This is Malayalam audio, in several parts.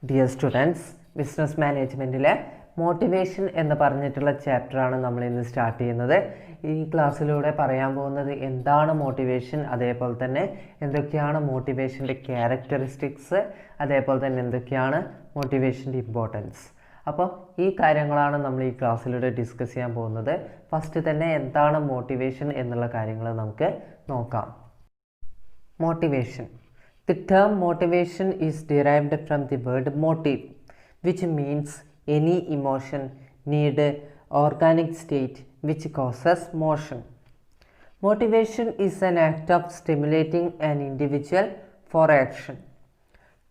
ഡിയർ സ്റ്റുഡൻസ്, ബിസിനസ് മാനേജ്മെൻറ്റിലെ മോട്ടിവേഷൻ എന്ന് പറഞ്ഞിട്ടുള്ള ചാപ്റ്ററാണ് നമ്മൾ ഇന്ന് സ്റ്റാർട്ട് ചെയ്യുന്നത്. ഈ ക്ലാസ്സിലൂടെ പറയാൻ പോകുന്നത് എന്താണ് മോട്ടിവേഷൻ, അതേപോലെ തന്നെ എന്തൊക്കെയാണ് മോട്ടിവേഷൻ്റെ ക്യാരക്ടറിസ്റ്റിക്സ്, അതേപോലെ തന്നെ എന്തൊക്കെയാണ് മോട്ടിവേഷൻ്റെ ഇമ്പോർട്ടൻസ്. അപ്പോൾ ഈ കാര്യങ്ങളാണ് നമ്മൾ ഈ ക്ലാസ്സിലൂടെ ഡിസ്കസ് ചെയ്യാൻ പോകുന്നത്. ഫസ്റ്റ് തന്നെ എന്താണ് മോട്ടിവേഷൻ എന്നുള്ള കാര്യങ്ങൾ നമുക്ക് നോക്കാം. Motivation. The term motivation is derived from the word motive, which means any emotion, need, organic state which causes motion. Motivation is an act of stimulating an individual for action.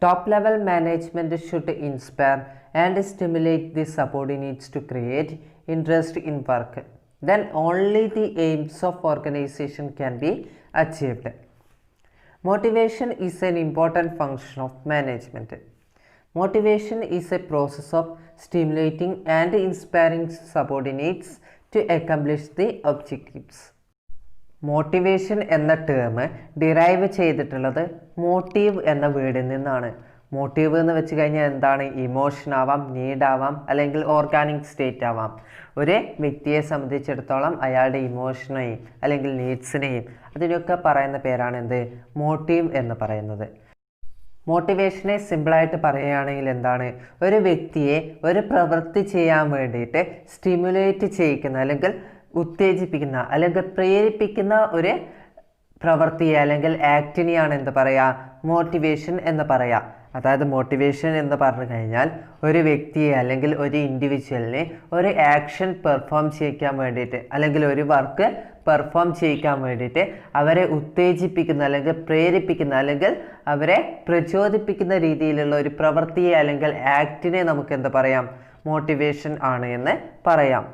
Top-level management should inspire and stimulate the subordinates to create interest in work. Then only the aims of organization can be achieved. Motivation is an important function of management. Motivation is a process of stimulating and inspiring subordinates to accomplish the objectives. Motivation എന്ന ടേം ഡിറൈവ് ചെയ്തിട്ടുള്ളത് മോട്ടീവ് എന്ന വേർഡിൽ നിന്നാണ്. മോട്ടീവ് എന്ന് വെച്ച് കഴിഞ്ഞാൽ എന്താണ്? ഇമോഷൻ ആവാം, നീഡ് ആവാം, അല്ലെങ്കിൽ ഓർഗാനിക് സ്റ്റേറ്റ് ആവാം. ഒരു വ്യക്തിയെ സംബന്ധിച്ചിടത്തോളം അയാളുടെ ഇമോഷനെയും അല്ലെങ്കിൽ നീഡ്സിനെയും അതിനൊക്കെ പറയുന്ന പേരാണ് എന്ത്? മോട്ടീവ് എന്ന് പറയുന്നത്. മോട്ടിവേഷനെ സിമ്പിളായിട്ട് പറയുകയാണെങ്കിൽ എന്താണ്? ഒരു വ്യക്തിയെ ഒരു പ്രവൃത്തി ചെയ്യാൻ വേണ്ടിയിട്ട് സ്റ്റിമുലേറ്റ് ചെയ്യിക്കുന്ന അല്ലെങ്കിൽ ഉത്തേജിപ്പിക്കുന്ന അല്ലെങ്കിൽ പ്രേരിപ്പിക്കുന്ന ഒരു പ്രവൃത്തിയെ അല്ലെങ്കിൽ ആക്ടിനെയാണ് എന്ത് പറയുക? മോട്ടിവേഷൻ എന്ന് പറയുക. അതായത് മോട്ടിവേഷൻ എന്ന് പറഞ്ഞു കഴിഞ്ഞാൽ ഒരു വ്യക്തിയെ അല്ലെങ്കിൽ ഒരു ഇൻഡിവിജ്വലിനെ ഒരു ആക്ഷൻ പെർഫോം ചെയ്യിക്കാൻ വേണ്ടിയിട്ട് അല്ലെങ്കിൽ ഒരു വർക്ക് പെർഫോം ചെയ്യിക്കാൻ വേണ്ടിയിട്ട് അവരെ ഉത്തേജിപ്പിക്കുന്ന അല്ലെങ്കിൽ പ്രേരിപ്പിക്കുന്ന അല്ലെങ്കിൽ അവരെ പ്രചോദിപ്പിക്കുന്ന രീതിയിലുള്ള ഒരു പ്രവൃത്തിയെ അല്ലെങ്കിൽ ആക്ടിനെ നമുക്ക് എന്ത് പറയാം? മോട്ടിവേഷൻ ആണ് എന്ന് പറയാം.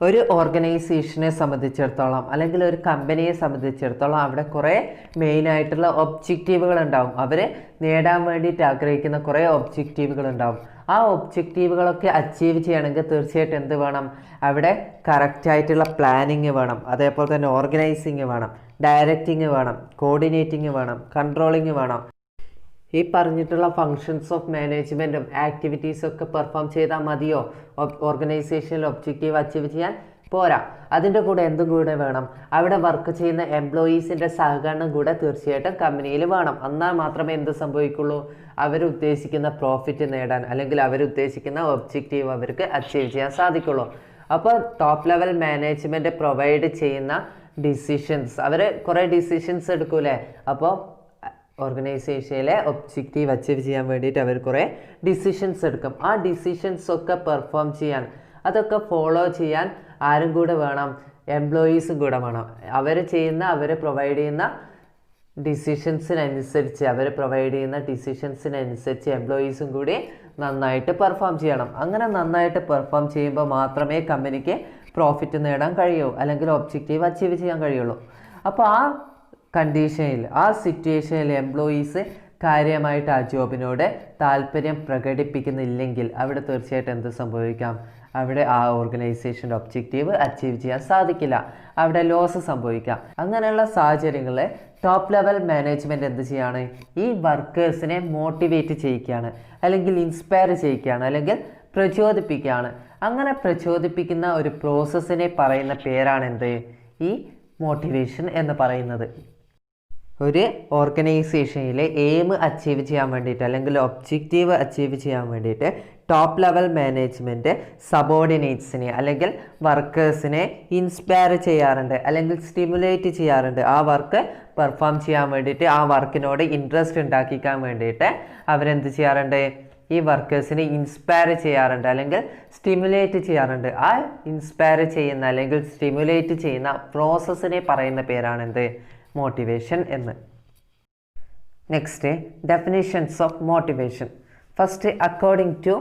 ഒരു ഓർഗനൈസേഷനെ സംബന്ധിച്ചിടത്തോളം അല്ലെങ്കിൽ ഒരു കമ്പനിയെ സംബന്ധിച്ചിടത്തോളം അവിടെ കുറേ മെയിനായിട്ടുള്ള ഒബ്ജക്റ്റീവുകൾ ഉണ്ടാവും. അവർ നേടാൻ വേണ്ടിയിട്ട് ആഗ്രഹിക്കുന്ന കുറേ ഒബ്ജക്റ്റീവുകൾ ഉണ്ടാവും. ആ ഒബ്ജക്റ്റീവുകളൊക്കെ അച്ചീവ് ചെയ്യണമെങ്കിൽ തീർച്ചയായിട്ടും എന്ത് വേണം? അവിടെ കറക്റ്റായിട്ടുള്ള പ്ലാനിങ് വേണം, അതേപോലെ തന്നെ ഓർഗനൈസിങ് വേണം, ഡയറക്റ്റിങ് വേണം, കോർഡിനേറ്റിങ് വേണം, കൺട്രോളിങ് വേണം. ഈ പറഞ്ഞിട്ടുള്ള ഫങ്ഷൻസ് ഓഫ് മാനേജ്മെൻറ്റും ആക്ടിവിറ്റീസും ഒക്കെ പെർഫോം ചെയ്താൽ മതിയോ ഓർഗനൈസേഷനിൽ ഒബ്ജക്റ്റീവ് അച്ചീവ് ചെയ്യാൻ? പോരാ. അതിൻ്റെ കൂടെ എന്തും കൂടെ വേണം? അവിടെ വർക്ക് ചെയ്യുന്ന എംപ്ലോയീസിൻ്റെ സഹകരണം കൂടെ തീർച്ചയായിട്ടും കമ്പനിയിൽ വേണം. എന്നാൽ മാത്രമേ എന്ത് സംഭവിക്കുള്ളൂ? അവരുദ്ദേശിക്കുന്ന പ്രോഫിറ്റ് നേടാൻ അല്ലെങ്കിൽ അവരുദ്ദേശിക്കുന്ന ഒബ്ജക്റ്റീവ് അവർക്ക് അച്ചീവ് ചെയ്യാൻ സാധിക്കുള്ളൂ. അപ്പോൾ ടോപ്പ് ലെവൽ മാനേജ്മെൻറ്റ് പ്രൊവൈഡ് ചെയ്യുന്ന ഡിസിഷൻസ്, അവർ കുറേ ഡിസിഷൻസ് എടുക്കൂലേ? അപ്പോൾ ഓർഗനൈസേഷനിലെ ഒബ്ജക്റ്റീവ് അച്ചീവ് ചെയ്യാൻ വേണ്ടിയിട്ട് അവർ കുറേ ഡിസിഷൻസ് എടുക്കും. ആ ഡിസിഷൻസ് ഒക്കെ പെർഫോം ചെയ്യാൻ, അതൊക്കെ ഫോളോ ചെയ്യാൻ ആരും കൂടെ വേണം? എംപ്ലോയീസും കൂടെ വേണം. അവർ പ്രൊവൈഡ് ചെയ്യുന്ന ഡിസിഷൻസിനനുസരിച്ച് എംപ്ലോയീസും കൂടി നന്നായിട്ട് പെർഫോം ചെയ്യണം. അങ്ങനെ നന്നായിട്ട് പെർഫോം ചെയ്യുമ്പോൾ മാത്രമേ കമ്പനിക്ക് പ്രോഫിറ്റ് നേടാൻ കഴിയൂ അല്ലെങ്കിൽ ഒബ്ജക്റ്റീവ് അച്ചീവ് ചെയ്യാൻ കഴിയുള്ളൂ. അപ്പോൾ ആ കണ്ടീഷനിൽ, ആ സിറ്റുവേഷനിൽ എംപ്ലോയീസ് കാര്യമായിട്ട് ആ ജോബിനോട് താല്പര്യം പ്രകടിപ്പിക്കുന്നില്ലെങ്കിൽ അവിടെ തീർച്ചയായിട്ടും എന്ത് സംഭവിക്കാം? അവിടെ ആ ഓർഗനൈസേഷൻ്റെ ഒബ്ജക്റ്റീവ് അച്ചീവ് ചെയ്യാൻ സാധിക്കില്ല, അവിടെ ലോസ് സംഭവിക്കാം. അങ്ങനെയുള്ള സാഹചര്യങ്ങളിൽ ടോപ്പ് ലെവൽ മാനേജ്മെൻറ്റ് എന്ത് ചെയ്യാണ്? ഈ വർക്കേഴ്സിനെ മോട്ടിവേറ്റ് ചെയ്യിക്കുകയാണ്, അല്ലെങ്കിൽ ഇൻസ്പയർ ചെയ്യിക്കുകയാണ്, അല്ലെങ്കിൽ പ്രചോദിപ്പിക്കുകയാണ്. അങ്ങനെ പ്രചോദിപ്പിക്കുന്ന ഒരു പ്രോസസ്സിനെ പറയുന്ന പേരാണ് എന്ത്? ഈ മോട്ടിവേഷൻ എന്ന് പറയുന്നത്. ഒരു ഓർഗനൈസേഷനിലെ എയിം അച്ചീവ് ചെയ്യാൻ വേണ്ടിയിട്ട് അല്ലെങ്കിൽ ഒബ്ജക്റ്റീവ് അച്ചീവ് ചെയ്യാൻ വേണ്ടിയിട്ട് ടോപ്പ് ലെവൽ മാനേജ്മെൻറ്റ് സബോർഡിനേറ്റ്സിനെ അല്ലെങ്കിൽ വർക്കേഴ്സിനെ ഇൻസ്പയർ ചെയ്യാറുണ്ട് അല്ലെങ്കിൽ സ്റ്റിമുലേറ്റ് ചെയ്യാറുണ്ട്. ആ വർക്ക് പെർഫോം ചെയ്യാൻ വേണ്ടിയിട്ട്, ആ വർക്കിനോട് ഇൻട്രസ്റ്റ് ഉണ്ടാക്കിക്കാൻ വേണ്ടിയിട്ട് അവരെന്ത് ചെയ്യാറുണ്ട്? ഈ വർക്കേഴ്സിനെ ഇൻസ്പയർ ചെയ്യാറുണ്ട് അല്ലെങ്കിൽ സ്റ്റിമുലേറ്റ് ചെയ്യാറുണ്ട്. ആ ഇൻസ്പയർ ചെയ്യുന്ന അല്ലെങ്കിൽ സ്റ്റിമുലേറ്റ് ചെയ്യുന്ന പ്രോസസ്സിനെ പറയുന്ന പേരാണ് എന്ത്? മോട്ടിവേഷൻ എന്ന്. Next, definitions of motivation. First, according to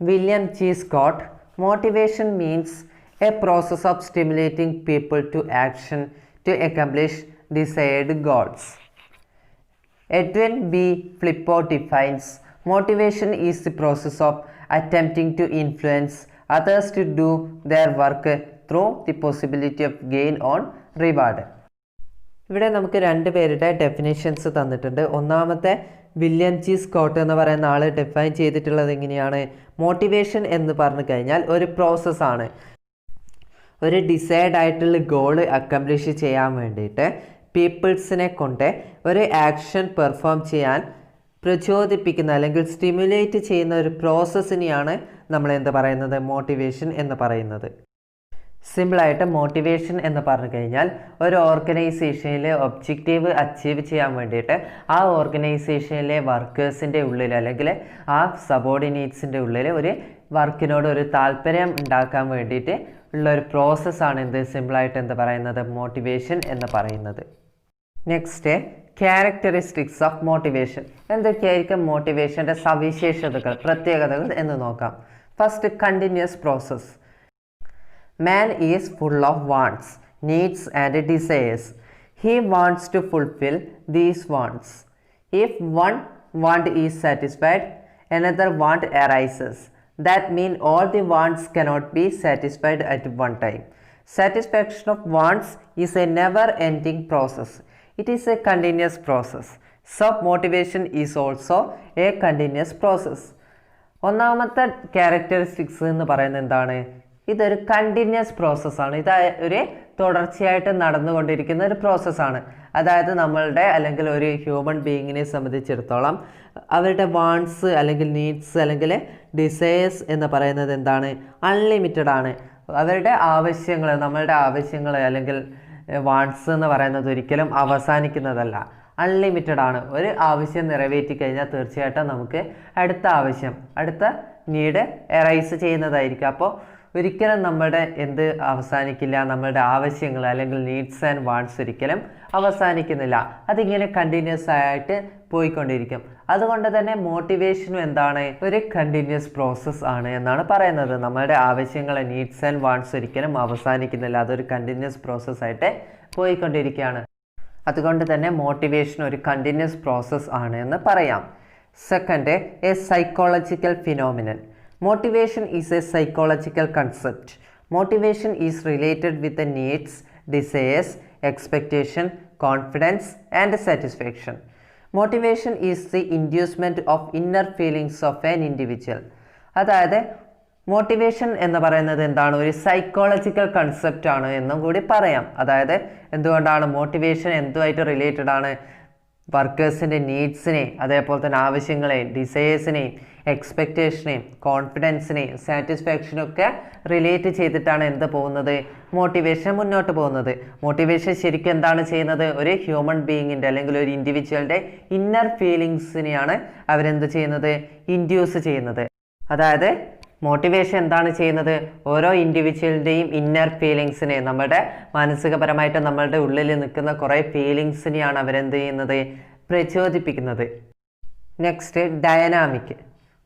William G Scott, motivation means a process of stimulating people to action to accomplish desired goals. Edwin B Flippo defines motivation is the process of attempting to influence others to do their work through the possibility of gain on reward. ഇവിടെ നമുക്ക് രണ്ട് പേരുടെ ഡെഫിനിഷൻസ് തന്നിട്ടുണ്ട്. ഒന്നാമത്തെ വില്യം ജി സ്കോട്ട് എന്ന് പറയുന്ന ആൾ ഡിഫൈൻ ചെയ്തിട്ടുള്ളത് എങ്ങനെയാണ്? മോട്ടിവേഷൻ എന്ന് പറഞ്ഞു കഴിഞ്ഞാൽ ഒരു പ്രോസസ്സാണ്. ഒരു ഡിസൈഡ് ആയിട്ടുള്ള ഗോള് അക്കംപ്ലിഷ് ചെയ്യാൻ വേണ്ടിയിട്ട് പീപ്പിൾസിനെ കൊണ്ട് ഒരു ആക്ഷൻ പെർഫോം ചെയ്യാൻ പ്രചോദിപ്പിക്കുന്ന അല്ലെങ്കിൽ സ്റ്റിമുലേറ്റ് ചെയ്യുന്ന ഒരു പ്രോസസ്സിനെയാണ് നമ്മൾ എന്ത് പറയുന്നത്? മോട്ടിവേഷൻ എന്ന് പറയുന്നത്. സിമ്പിളായിട്ട് മോട്ടിവേഷൻ എന്ന് പറഞ്ഞു കഴിഞ്ഞാൽ ഒരു ഓർഗനൈസേഷനിലെ ഒബ്ജക്റ്റീവ് അച്ചീവ് ചെയ്യാൻ വേണ്ടിയിട്ട് ആ ഓർഗനൈസേഷനിലെ വർക്കേഴ്സിൻ്റെ ഉള്ളിൽ അല്ലെങ്കിൽ ആ സബോർഡിനേറ്റ്സിൻ്റെ ഉള്ളിൽ ഒരു വർക്കിനോട് ഒരു താല്പര്യം ഉണ്ടാക്കാൻ വേണ്ടിയിട്ട് ഉള്ള ഒരു പ്രോസസ്സാണ് എന്ത് സിമ്പിളായിട്ട് എന്ത് പറയുന്നത്? മോട്ടിവേഷൻ എന്ന് പറയുന്നത്. Next, characteristics of motivation. എന്തൊക്കെയായിരിക്കും മോട്ടിവേഷൻ്റെ സവിശേഷതകൾ, പ്രത്യേകതകൾ എന്ന് നോക്കാം. First, continuous process. Man is full of wants, needs and desires. He wants to fulfill these wants. If one want is satisfied, another want arises. That means all the wants cannot be satisfied at one time. Satisfaction of wants is a never-ending process. It is a continuous process. Self-motivation is also a continuous process. ഒന്നാമത്തെ ക്യാരക്ടറിസ്റ്റിക്സ് എന്ന് പറയുന്നത് എന്താണ്? ഇതൊരു കണ്ടിന്യൂസ് പ്രോസസ്സാണ്. ഇത് ഒരു തുടർച്ചയായിട്ട് നടന്നുകൊണ്ടിരിക്കുന്ന ഒരു പ്രോസസ്സാണ്. അതായത് നമ്മളുടെ അല്ലെങ്കിൽ ഒരു ഹ്യൂമൻ ബീയിങ്ങിനെ സംബന്ധിച്ചിടത്തോളം അവരുടെ വാണ്ട്സ് അല്ലെങ്കിൽ നീഡ്സ് അല്ലെങ്കിൽ ഡിസയേഴ്സ് എന്ന് പറയുന്നത് എന്താണ്? അൺലിമിറ്റഡ് ആണ്. അവരുടെ ആവശ്യങ്ങൾ, നമ്മളുടെ ആവശ്യങ്ങൾ അല്ലെങ്കിൽ വാണ്ട്സ് എന്ന് പറയുന്നത് ഒരിക്കലും അവസാനിക്കുന്നതല്ല, അൺലിമിറ്റഡ് ആണ്. ഒരു ആവശ്യം നിറവേറ്റി കഴിഞ്ഞാൽ തീർച്ചയായിട്ടും നമുക്ക് അടുത്ത നീഡ് എറൈസ് ചെയ്യുന്നതായിരിക്കും. അപ്പോൾ ഒരിക്കലും നമ്മുടെ എന്ത് അവസാനിക്കില്ല? നമ്മളുടെ ആവശ്യങ്ങൾ അല്ലെങ്കിൽ നീഡ്സ് ആൻഡ് വാണ്ട്സ് ഒരിക്കലും അവസാനിക്കുന്നില്ല. അതിങ്ങനെ കണ്ടിന്യൂസ് ആയിട്ട് പോയിക്കൊണ്ടിരിക്കും. അതുകൊണ്ട് തന്നെ മോട്ടിവേഷനും എന്താണ്? ഒരു കണ്ടിന്യൂസ് പ്രോസസ്സ് ആണ് എന്നാണ് പറയുന്നത്. നമ്മളുടെ ആവശ്യങ്ങൾ, നീഡ്സ് ആൻഡ് വാണ്ട്സ് ഒരിക്കലും അവസാനിക്കുന്നില്ല, അതൊരു കണ്ടിന്യൂസ് പ്രോസസ്സായിട്ട് പോയിക്കൊണ്ടിരിക്കുകയാണ്. അതുകൊണ്ട് തന്നെ മോട്ടിവേഷൻ ഒരു കണ്ടിന്യൂസ് പ്രോസസ്സ് ആണ് എന്ന് പറയാം. Second, A psychological phenomenon. Motivation is a psychological concept. Motivation is related with the needs, desires, expectation, confidence, and satisfaction. Motivation is the inducement of inner feelings of an individual. അതായത് മോട്ടിവേഷൻ എന്ന് പറയുന്നത് എന്താണ്? ഒരു സൈക്കോളജിക്കൽ കൺസെപ്റ്റ് ആണ് എന്നും കൂടി പറയാം. അതായത് എന്തുകൊണ്ടാണ് മോട്ടിവേഷൻ എന്തുമായിട്ട് റിലേറ്റഡ് ആണ്? വർക്കേഴ്സിൻ്റെ നീഡ്സിനെ, അതേപോലെ തന്നെ ആവശ്യങ്ങളെയും ഡിസയേഴ്സിനെയും എക്സ്പെക്റ്റേഷനെയും കോൺഫിഡൻസിനെയും സാറ്റിസ്ഫാക്ഷനൊക്കെ റിലേറ്റ് ചെയ്തിട്ടാണ് എന്ത് പോകുന്നത്? മോട്ടിവേഷൻ മുന്നോട്ട് പോകുന്നത്. മോട്ടിവേഷൻ ശരിക്കും എന്താണ് ചെയ്യുന്നത്? ഒരു ഹ്യൂമൻ ബീയിങ്ങിൻ്റെ അല്ലെങ്കിൽ ഒരു ഇൻഡിവിജ്വലിൻ്റെ ഇന്നർ ഫീലിങ്സിനെയാണ് അവരെന്ത് ചെയ്യുന്നത്? ഇൻഡ്യൂസ് ചെയ്യുന്നത്. അതായത് മോട്ടിവേഷൻ എന്താണ് ചെയ്യുന്നത്? ഓരോ ഇൻഡിവിജ്വലിൻ്റെയും ഇന്നർ ഫീലിങ്സിനെ, നമ്മുടെ മാനസികപരമായിട്ട് നമ്മളുടെ ഉള്ളിൽ നിൽക്കുന്ന കുറേ ഫീലിങ്സിനെയാണ് അവരെന്ത് ചെയ്യുന്നത്? പ്രചോദിപ്പിക്കുന്നത്. Next, dynamic.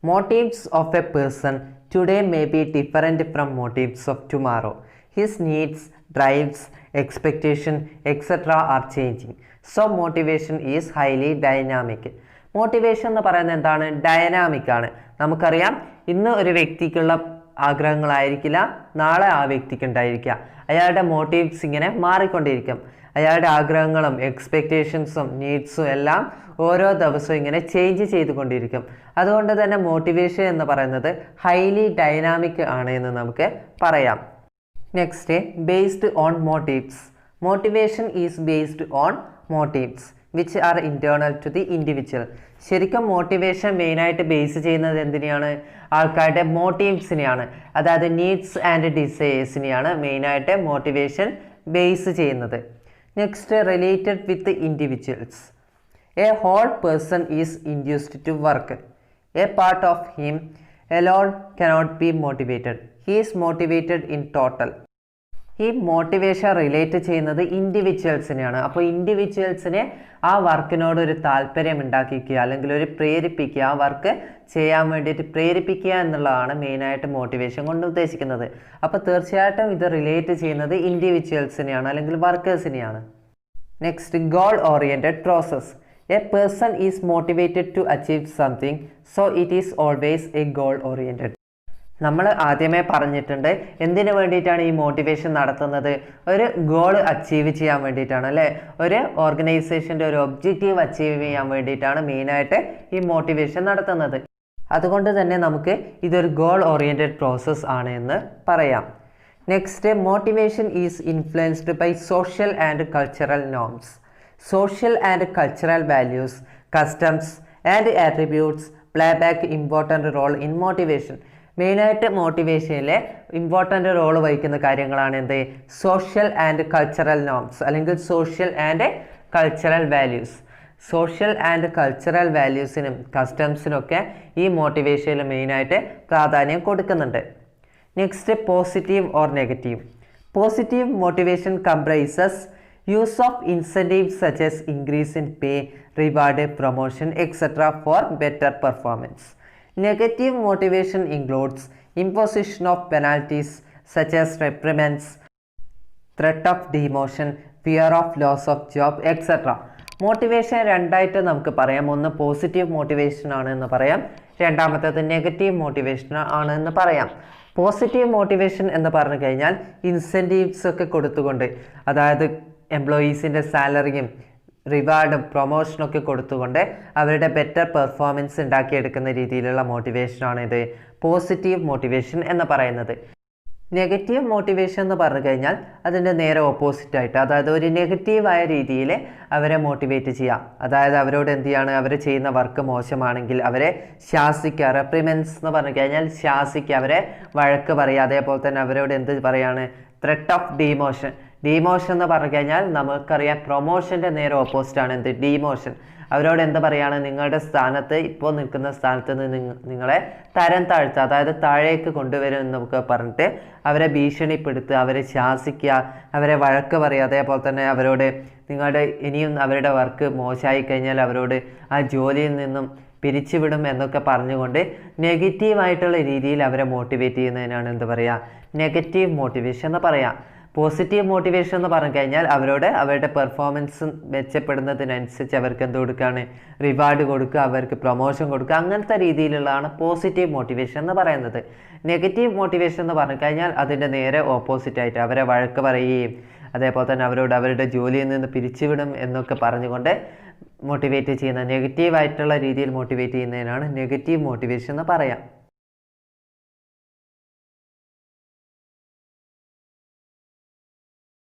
Motives of a person today may be different from motives of tomorrow. His needs, drives, expectation, etc. are changing. So motivation is highly dynamic. Motivation എന്ന് പറയുന്നത് എന്താണ്? ഡയനാമിക് ആണ്. നമുക്കറിയാം, ഇന്ന് ഒരു വ്യക്തിക്കുള്ള ആഗ്രഹങ്ങളായിരിക്കില്ല നാളെ ആ വ്യക്തിക്ക് ഉണ്ടായിരിക്കുക. അയാളുടെ മോട്ടീവ്സ് ഇങ്ങനെ മാറിക്കൊണ്ടിരിക്കും. അയാളുടെ ആഗ്രഹങ്ങളും എക്സ്പെക്റ്റേഷൻസും നീഡ്സും എല്ലാം ഓരോ ദിവസവും ഇങ്ങനെ ചേഞ്ച് ചെയ്തുകൊണ്ടിരിക്കും. അതുകൊണ്ട് തന്നെ മോട്ടിവേഷൻ എന്ന് പറയുന്നത് ഹൈലി ഡൈനാമിക് ആണ് എന്ന് നമുക്ക് പറയാം. Next, based on motives. Motivation is based on motives which are internal to the individual. ശരിക്കും മോട്ടിവേഷൻ മെയിനായിട്ട് ബേസ് ചെയ്യുന്നത് എന്തിനെയാണ്? ആൾക്കാരുടെ മോട്ടീവ്സിനെയാണ്. അതായത് നീഡ്സ് ആൻഡ് ഡിസയേഴ്സിനെയാണ് മെയിനായിട്ട് മോട്ടിവേഷൻ ബേസ് ചെയ്യുന്നത്. Next, related with individuals. A whole person is induced to work. A part of him alone cannot be motivated. He is motivated in total. ഈ മോട്ടിവേഷൻ റിലേറ്റ് ചെയ്യുന്നത് ഇൻഡിവിജ്വൽസിനെയാണ്. അപ്പോൾ ഇൻഡിവിജ്വൽസിനെ ആ വർക്കിനോട് ഒരു താല്പര്യം ഉണ്ടാക്കിക്കുക അല്ലെങ്കിൽ ഒരു പ്രേരിപ്പിക്കുക, ആ വർക്ക് ചെയ്യാൻ വേണ്ടിയിട്ട് പ്രേരിപ്പിക്കുക എന്നുള്ളതാണ് മെയിനായിട്ട് മോട്ടിവേഷൻ കൊണ്ട് ഉദ്ദേശിക്കുന്നത്. അപ്പോൾ തീർച്ചയായിട്ടും ഇത് റിലേറ്റ് ചെയ്യുന്നത് ഇൻഡിവിജ്വൽസിനെയാണ് അല്ലെങ്കിൽ വർക്കേഴ്സിനെയാണ്. Next, goal oriented process. A person is motivated to achieve something, so it is always a goal oriented. നമ്മൾ ആദ്യമേ പറഞ്ഞിട്ടുണ്ട് എന്തിനു വേണ്ടിയിട്ടാണ് ഈ മോട്ടിവേഷൻ നടത്തുന്നത്, ഒരു ഗോൾ അച്ചീവ് ചെയ്യാൻ വേണ്ടിയിട്ടാണ് അല്ലേ, ഒരു ഓർഗനൈസേഷൻ്റെ ഒരു ഒബ്ജക്റ്റീവ് അച്ചീവ് ചെയ്യാൻ വേണ്ടിയിട്ടാണ് മെയിനായിട്ട് ഈ മോട്ടിവേഷൻ നടത്തുന്നത്. അതുകൊണ്ട് തന്നെ നമുക്ക് ഇതൊരു ഗോൾ ഓറിയൻറ്റഡ് പ്രോസസ്സ് ആണ് എന്ന് പറയാം. Next, motivation is influenced by social and cultural norms. Social and cultural values, customs and attributes play back important role in motivation. മെയിനായിട്ട് മോട്ടിവേഷനിലെ ഇമ്പോർട്ടൻ്റ് റോൾ വഹിക്കുന്ന കാര്യങ്ങളാണ് എന്ത്, സോഷ്യൽ ആൻഡ് കൾച്ചറൽ നോംസ് അല്ലെങ്കിൽ social and cultural values. Social and cultural വാല്യൂസിനും കസ്റ്റംസിനൊക്കെ ഈ മോട്ടിവേഷനിൽ മെയിനായിട്ട് പ്രാധാന്യം കൊടുക്കുന്നുണ്ട്. Next, positive or negative. Positive motivation comprises use of incentives such as increase in pay, reward, promotion etcetera four better performance. Negative motivation includes imposition of penalties such as reprimands, threat of demotion, fear of loss of job, etc. Motivation രണ്ടായിട്ട് നമുക്ക് പറയാം. ഒന്ന് പോസിറ്റീവ് മോട്ടിവേഷൻ ആണ് എന്ന് പറയാം, രണ്ടാമത്തേത് നെഗറ്റീവ് മോട്ടിവേഷൻ ആണ് എന്ന് പറയാം. പോസിറ്റീവ് മോട്ടിവേഷൻ എന്ന് പറഞ്ഞു കഴിഞ്ഞാൽ ഇൻസെൻറ്റീവ്സ് ഒക്കെ കൊടുത്തുകൊണ്ട്, അതായത് എംപ്ലോയീസിൻ്റെ സാലറിയും റിവാർഡും പ്രൊമോഷനൊക്കെ കൊടുത്തുകൊണ്ട് അവരുടെ ബെറ്റർ പെർഫോമൻസ് ഉണ്ടാക്കിയെടുക്കുന്ന രീതിയിലുള്ള മോട്ടിവേഷനാണ് ഇത് പോസിറ്റീവ് മോട്ടിവേഷൻ എന്ന് പറയുന്നത്. നെഗറ്റീവ് മോട്ടിവേഷൻ എന്ന് പറഞ്ഞു കഴിഞ്ഞാൽ അതിൻ്റെ നേരെ ഓപ്പോസിറ്റായിട്ട്, അതായത് ഒരു നെഗറ്റീവായ രീതിയിൽ അവരെ മോട്ടിവേറ്റ് ചെയ്യാം. അതായത് അവരോട് എന്ത് ചെയ്യാണ്, അവർ ചെയ്യുന്ന വർക്ക് മോശമാണെങ്കിൽ അവരെ ശാസിക്കുക. റെപ്രിമെൻസ് എന്ന് പറഞ്ഞു കഴിഞ്ഞാൽ ശാസിക്കുക, അവരെ വഴക്ക് പറയുക. അതേപോലെ തന്നെ അവരോട് എന്ത് പറയാണ്, ത്രെറ്റ് ഓഫ് ഡീമോഷൻ. ഡീമോഷൻ എന്ന് പറഞ്ഞു കഴിഞ്ഞാൽ നമുക്കറിയാം പ്രൊമോഷൻ്റെ നേരെ ഓപ്പോസിറ്റാണ് എന്ത്, ഡീമോഷൻ. അവരോട് എന്താ പറയുകയാണ്, നിങ്ങളുടെ സ്ഥാനത്ത് ഇപ്പോൾ നിൽക്കുന്ന സ്ഥാനത്ത് നിന്ന് നിങ്ങളെ തരം താഴ്ത്തുക, അതായത് താഴേക്ക് കൊണ്ടുവരും എന്നൊക്കെ പറഞ്ഞിട്ട് അവരെ ഭീഷണിപ്പെടുത്തുക, അവരെ ശാസിക്കുക, അവരെ വഴക്ക് പറയുക. അതേപോലെ തന്നെ അവരോട് നിങ്ങളുടെ ഇനിയും അവരുടെ വർക്ക് മോശമായി കഴിഞ്ഞാൽ അവരോട് ആ ജോലിയിൽ നിന്നും പിരിച്ചുവിടും എന്നൊക്കെ പറഞ്ഞുകൊണ്ട് നെഗറ്റീവായിട്ടുള്ള രീതിയിൽ അവരെ മോട്ടിവേറ്റ് ചെയ്യുന്നതിനാണ് എന്ത് പറയുക, നെഗറ്റീവ് മോട്ടിവേഷൻ എന്ന് പറയാം. പോസിറ്റീവ് മോട്ടിവേഷൻ എന്ന് പറഞ്ഞു കഴിഞ്ഞാൽ അവരോട് അവരുടെ പെർഫോമൻസ് മെച്ചപ്പെടുന്നതിനനുസരിച്ച് അവർക്ക് എന്ത് കൊടുക്കുകയാണ്, റിവാർഡ് കൊടുക്കുക, അവർക്ക് പ്രൊമോഷൻ കൊടുക്കുക. അങ്ങനത്തെ രീതിയിലുള്ളതാണ് പോസിറ്റീവ് മോട്ടിവേഷൻ എന്ന് പറയുന്നത്. നെഗറ്റീവ് മോട്ടിവേഷൻ എന്ന് പറഞ്ഞു കഴിഞ്ഞാൽ അതിൻ്റെ നേരെ ഓപ്പോസിറ്റായിട്ട് അവരെ വഴക്ക് പറയുകയും അതേപോലെ തന്നെ അവരോട് അവരുടെ ജോലിയിൽ നിന്ന് പിരിച്ചുവിടും എന്നൊക്കെ പറഞ്ഞുകൊണ്ട് മോട്ടിവേറ്റ് ചെയ്യുന്ന, നെഗറ്റീവായിട്ടുള്ള രീതിയിൽ മോട്ടിവേറ്റ് ചെയ്യുന്നതിനാണ് നെഗറ്റീവ് മോട്ടിവേഷൻ എന്ന് പറയാം.